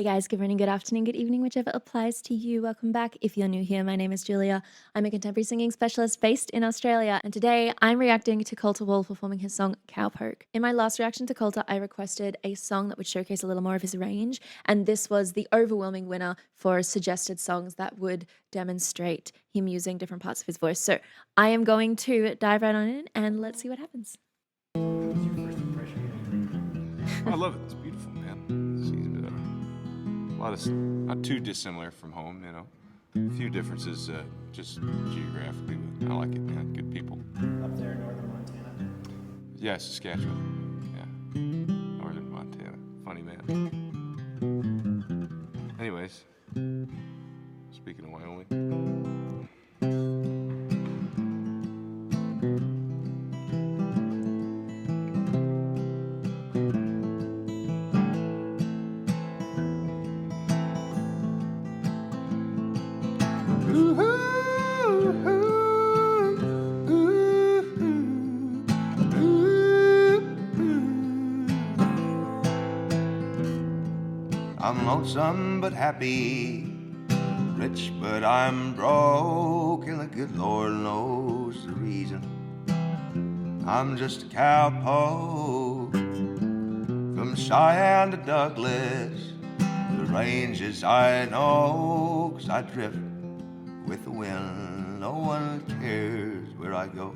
Hey guys, good morning, good afternoon, good evening, whichever applies to you. Welcome back. If you're new here, my name is Julia. I'm a contemporary singing specialist based in Australia, and today I'm reacting to Coulter Wall performing his song Cowpoke. In my last reaction to Coulter, I requested a song that would showcase a little more of his range, and this was the overwhelming winner for suggested songs that would demonstrate him using different parts of his voice. So I am going to dive right on in and let's see what happens. What was your first impression? I love it. It's beautiful, man. Seems not too dissimilar from home, you know. A few differences, just geographically, but I like it, man. Good people. Up there in northern Montana? Yeah, Saskatchewan. Yeah, northern Montana. Funny man. Anyways, speaking of Wyoming. I'm lonesome but happy, rich but I'm broke, and the good Lord knows the reason. I'm just a cowpoke from Cheyenne to Douglas, the ranges I know, 'cause I drift with the wind. No one cares where I go.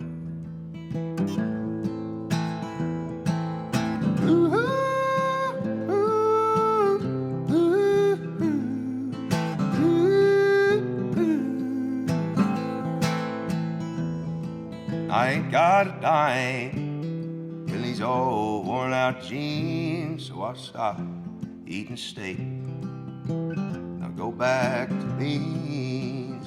I ain't got a dime in these old worn out jeans, so I'll stop eating steak. I'll go back to beans.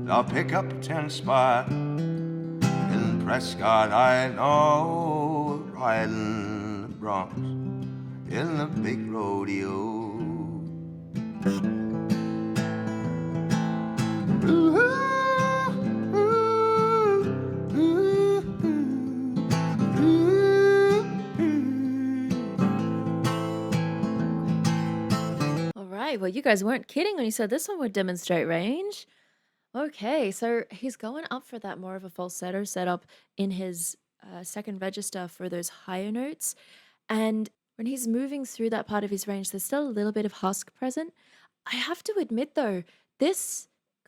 I'll pick up a 10 spot in Prescott, I know, riding the broncs in the big rodeo. All right, well, you guys weren't kidding when you said this one would demonstrate range. Okay, so he's going up for that more of a falsetto setup in his second register for those higher notes. And when he's moving through that part of his range, there's still a little bit of husk present. I have to admit, though, this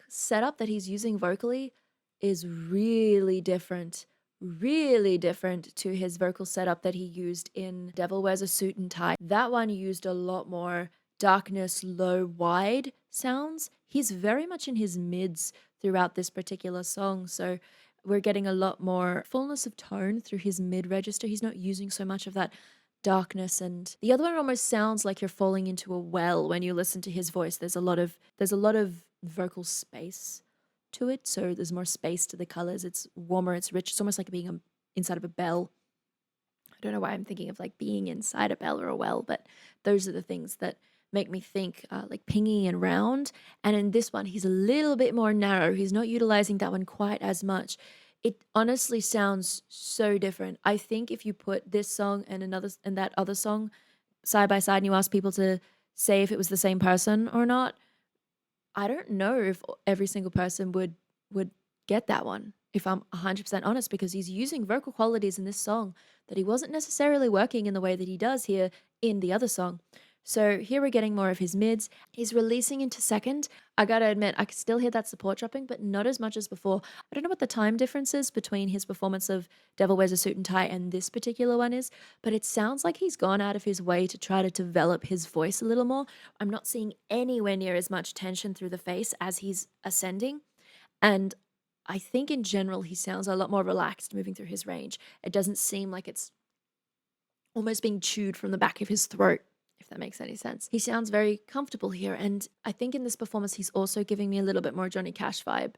setup that he's using vocally is really different to his vocal setup that he used in Devil Wears a Suit and Tie. That one used a lot more darkness, low, wide sounds. He's very much in his mids throughout this particular song, so we're getting a lot more fullness of tone through his mid register. He's not using so much of that darkness, and the other one almost sounds like you're falling into a well when you listen to his voice. There's a lot of vocal space to it, so there's more space to the colors. It's warmer, it's rich. It's almost like being inside of a bell. I don't know why I'm thinking of like being inside a bell or a well, but those are the things that make me think like pingy and round. And in this one, he's a little bit more narrow. He's not utilizing that one quite as much. It honestly sounds so different. I think if you put this song and that other song side by side and you ask people to say if it was the same person or not, I don't know if every single person would get that one, if I'm 100% honest, because he's using vocal qualities in this song that he wasn't necessarily working in the way that he does here in the other song. So here we're getting more of his mids. He's releasing into second. I gotta admit, I can still hear that support dropping, but not as much as before. I don't know what the time difference is between his performance of Devil Wears a Suit and Tie and this particular one is, but it sounds like he's gone out of his way to try to develop his voice a little more. I'm not seeing anywhere near as much tension through the face as he's ascending. And I think in general, he sounds a lot more relaxed moving through his range. It doesn't seem like it's almost being chewed from the back of his throat, if that makes any sense. He sounds very comfortable here, and I think in this performance, he's also giving me a little bit more Johnny Cash vibe,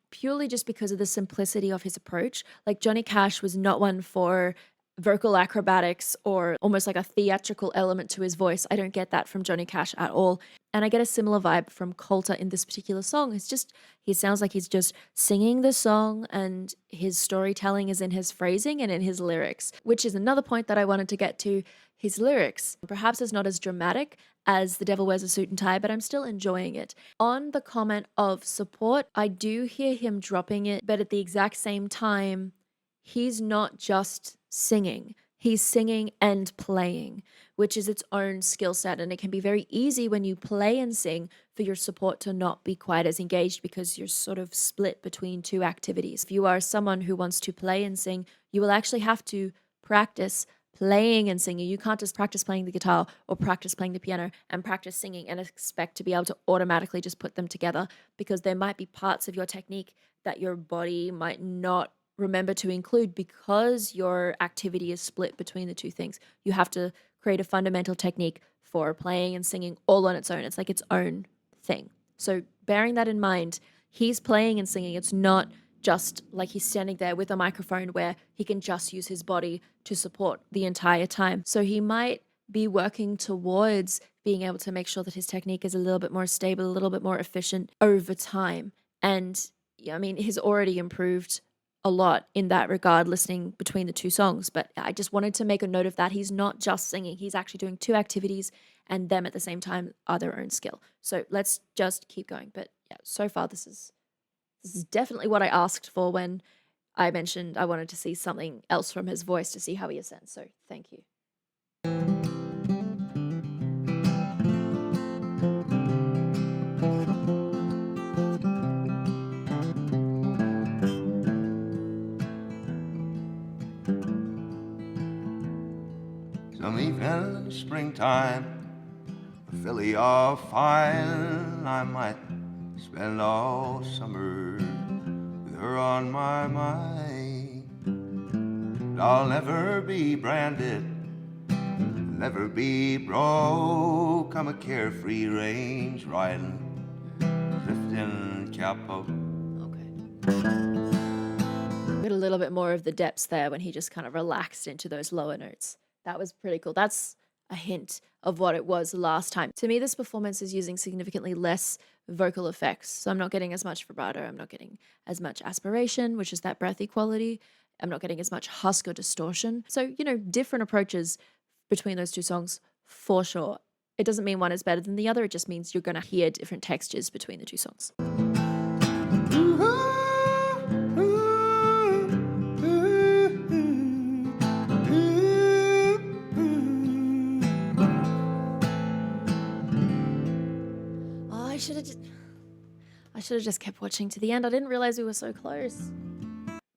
purely just because of the simplicity of his approach. Like, Johnny Cash was not one for vocal acrobatics or almost like a theatrical element to his voice. I don't get that from Johnny Cash at all. And I get a similar vibe from Coulter in this particular song. It's just, he sounds like he's just singing the song, and his storytelling is in his phrasing and in his lyrics, which is another point that I wanted to get to. his lyrics. Perhaps it's not as dramatic as The Devil Wears a Suit and Tie, but I'm still enjoying it. On the comment of support, I do hear him dropping it, but at the exact same time, he's not just singing. He's singing and playing, which is its own skill set. And it can be very easy when you play and sing for your support to not be quite as engaged because you're sort of split between two activities. If you are someone who wants to play and sing, you will actually have to practice playing and singing. You can't just practice playing the guitar or practice playing the piano and practice singing and expect to be able to automatically just put them together, because there might be parts of your technique that your body might not remember to include because your activity is split between the two things. You have to create a fundamental technique for playing and singing all on its own. It's like its own thing. So bearing that in mind, he's playing and singing. It's not just like he's standing there with a microphone where he can just use his body to support the entire time. So he might be working towards being able to make sure that his technique is a little bit more stable, a little bit more efficient over time. And yeah, I mean, he's already improved a lot in that regard listening between the two songs, but I just wanted to make a note of that. He's not just singing, he's actually doing two activities, and them at the same time are their own skill. So let's just keep going. But yeah, so far this is definitely what I asked for when I mentioned I wanted to see something else from his voice to see how he ascends. So thank you. Some evening springtime, Philly all fine, I might spend all summer with her on my mind. I'll never be branded, never be broke. I'm a carefree range riding, drifting capo. Okay. Got a little bit more of the depths there when he just kind of relaxed into those lower notes. That was pretty cool. That's a hint of what it was last time. To me, this performance is using significantly less vocal effects. So I'm not getting as much vibrato. I'm not getting as much aspiration, which is that breathy quality. I'm not getting as much husk or distortion. So, different approaches between those two songs for sure. It doesn't mean one is better than the other. It just means you're going to hear different textures between the two songs. I should have just kept watching to the end. I didn't realize we were so close.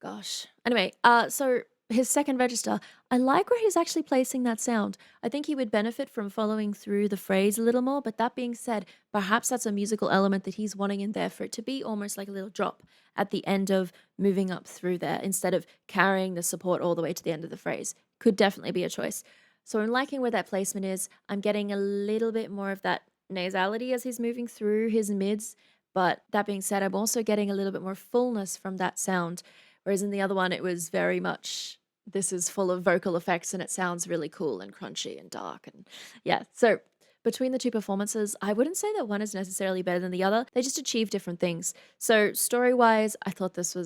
Gosh. Anyway, so his second register, I like where he's actually placing that sound. I think he would benefit from following through the phrase a little more, but that being said, perhaps that's a musical element that he's wanting in there for it to be almost like a little drop at the end of moving up through there instead of carrying the support all the way to the end of the phrase. Could definitely be a choice. So I'm liking where that placement is. I'm getting a little bit more of that nasality as he's moving through his mids. But that being said, I'm also getting a little bit more fullness from that sound. Whereas in the other one, it was very much, this is full of vocal effects and it sounds really cool and crunchy and dark. And yeah, so between the two performances, I wouldn't say that one is necessarily better than the other. They just achieve different things. So story-wise, I thought it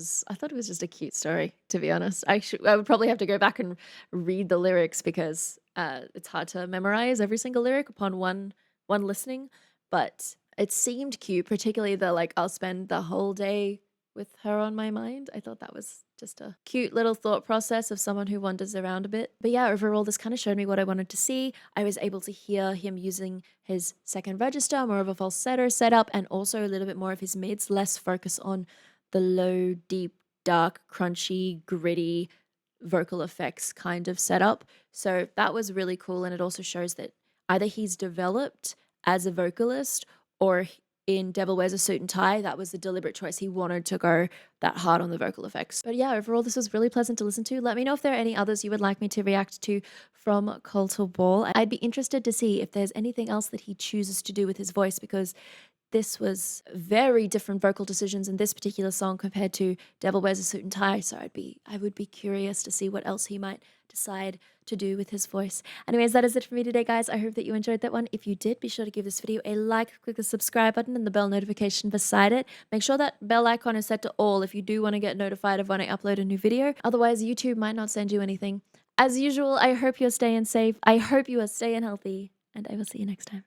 was just a cute story, to be honest. I would probably have to go back and read the lyrics because it's hard to memorize every single lyric upon one listening. But it seemed cute, particularly the I'll spend the whole day with her on my mind. I thought that was just a cute little thought process of someone who wanders around a bit. But yeah, overall, this kind of showed me what I wanted to see. I was able to hear him using his second register, more of a falsetto setup, and also a little bit more of his mids, less focus on the low, deep, dark, crunchy, gritty vocal effects kind of setup. So that was really cool. And it also shows that either he's developed as a vocalist or in Devil Wears a Suit and Tie, that was a deliberate choice. He wanted to go that hard on the vocal effects. But yeah, overall, this was really pleasant to listen to. Let me know if there are any others you would like me to react to from Colter Ball. I'd be interested to see if there's anything else that he chooses to do with his voice, because this was very different vocal decisions in this particular song compared to Devil Wears a Suit and Tie. So I would be curious to see what else he might decide to do with his voice. Anyways, that is it for me today, guys. I hope that you enjoyed that one. If you did, be sure to give this video a like, click the subscribe button and the bell notification beside it. Make sure that bell icon is set to all if you do want to get notified of when I upload a new video. Otherwise, YouTube might not send you anything. As usual, I hope you're staying safe. I hope you are staying healthy, and I will see you next time.